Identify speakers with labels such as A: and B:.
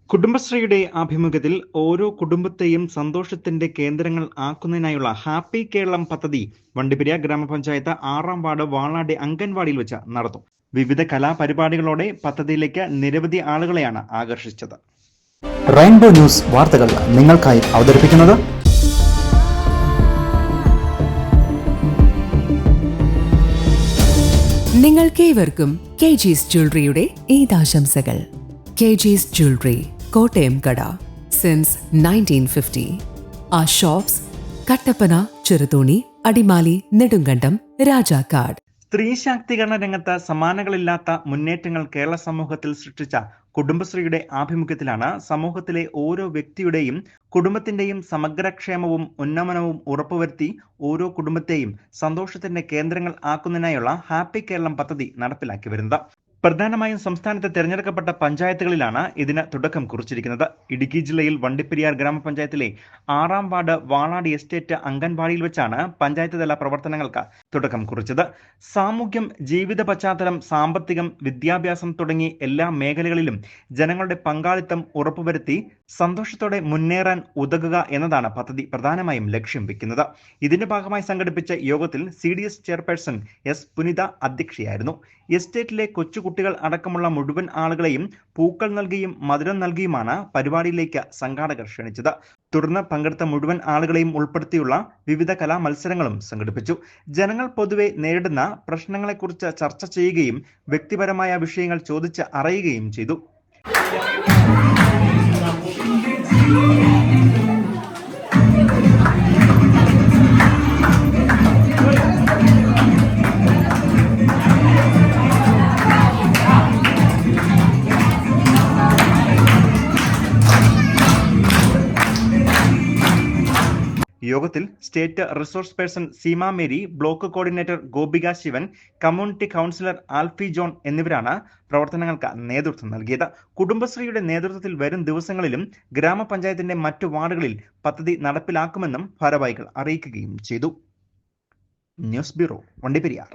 A: കുടുംബശ്രീയുടെ ആഭിമുഖ്യത്തിൽ ഓരോ കുടുംബത്തെയും സന്തോഷത്തിന്റെ കേന്ദ്രങ്ങൾ ആക്കുന്നതിനായുള്ള ഹാപ്പി കേരളം പദ്ധതി വണ്ടിപ്പെരിയാർ ഗ്രാമപഞ്ചായത്ത് 6-ാം വാർഡ് വാളാടി അംഗൻവാടിയിൽ വെച്ച് നടത്തും. വിവിധ കലാപരിപാടികളോടെ പദ്ധതിയിലേക്ക് നിരവധി ആളുകളെയാണ് ആകർഷിച്ചത്.
B: റെയിൻബോ ന്യൂസ് വാർത്തകൾ നിങ്ങൾക്കായി അവതരിപ്പിക്കുന്നത്
C: നിങ്ങൾക്കേവർക്കും കെജീസ് ജ്വല്ലറിയുടെ ഈദാശംസകൾ. കെജീസ് ജ്വല്ലറി, കോട്ടയം കട, since 1950. Our shops, Kattappana, Cheruthoni, Adimali, Nedumkandam, Rajakkad.
A: സ്ത്രീ ശാക്തീകരണ രംഗത്ത് സമാനകളില്ലാത്ത മുന്നേറ്റങ്ങൾ കേരള സമൂഹത്തിൽ സൃഷ്ടിച്ച കുടുംബശ്രീയുടെ ആഭിമുഖ്യത്തിലാണ് സമൂഹത്തിലെ ഓരോ വ്യക്തിയുടെയും കുടുംബത്തിന്റെയും സമഗ്രക്ഷേമവും ഉന്നമനവും ഉറപ്പുവരുത്തി ഓരോ കുടുംബത്തെയും സന്തോഷത്തിന്റെ കേന്ദ്രങ്ങൾ ആക്കുന്നതിനായുള്ള ഹാപ്പി കേരളം പദ്ധതി നടപ്പിലാക്കി വരുന്നത്. പ്രധാനമായും സംസ്ഥാനത്ത് തിരഞ്ഞെടുക്കപ്പെട്ട പഞ്ചായത്തുകളിലാണ് ഇതിന് തുടക്കം കുറിച്ചിരിക്കുന്നത്. ഇടുക്കി ജില്ലയിൽ വണ്ടിപ്പെരിയാർ ഗ്രാമപഞ്ചായത്തിലെ 6-ാം വാർഡ് വാളാടി എസ്റ്റേറ്റ് അംഗൻവാടിയിൽ വെച്ചാണ് പഞ്ചായത്ത് തല പ്രവർത്തനങ്ങൾക്ക് തുടക്കം കുറിച്ചത്. സാമൂഹ്യം, ജീവിത പശ്ചാത്തലം, സാമ്പത്തികം, വിദ്യാഭ്യാസം തുടങ്ങി എല്ലാ മേഖലകളിലും ജനങ്ങളുടെ പങ്കാളിത്തം ഉറപ്പുവരുത്തി സന്തോഷത്തോടെ മുന്നേറാൻ ഉതകുക എന്നതാണ് പദ്ധതി പ്രധാനമായും ലക്ഷ്യം വെക്കുന്നത്. ഇതിന്റെ ഭാഗമായി സംഘടിപ്പിച്ച യോഗത്തിൽ CDS ചെയർപേഴ്സൺ S. പുനിത അധ്യക്ഷയായിരുന്നു. എസ്റ്റേറ്റിലെ കൊച്ചുകുട്ടികൾ അടക്കമുള്ള മുഴുവൻ ആളുകളെയും പൂക്കൾ നൽകിയും മധുരം നൽകിയുമാണ് പരിപാടിയിലേക്ക് സംഘാടകർ ക്ഷണിച്ചത്. തുടർന്ന് പങ്കെടുത്ത മുഴുവൻ ആളുകളെയും ഉൾപ്പെടുത്തിയുള്ള വിവിധ കലാ മത്സരങ്ങളും സംഘടിപ്പിച്ചു. ജനങ്ങൾ പൊതുവെ നേരിടുന്ന പ്രശ്നങ്ങളെക്കുറിച്ച് ചർച്ച ചെയ്യുകയും വ്യക്തിപരമായ വിഷയങ്ങൾ ചോദിച്ച് അറിയുകയും ചെയ്തു. യോഗത്തിൽ state resource person Seema Mary, block coordinator Gopika Sivan, community counsellor Alfie John എന്നിവരാണ് പ്രവർത്തനങ്ങൾക്ക് നേതൃത്വം നൽകിയത്. കുടുംബശ്രീയുടെ നേതൃത്വത്തിൽ വരും ദിവസങ്ങളിലും ഗ്രാമപഞ്ചായത്തിന്റെ മറ്റു വാർഡുകളിൽ പദ്ധതി നടപ്പിലാക്കുമെന്നും ഭാരവാഹികൾ അറിയിക്കുകയും ചെയ്തു. News bureau, Vandiperiyar.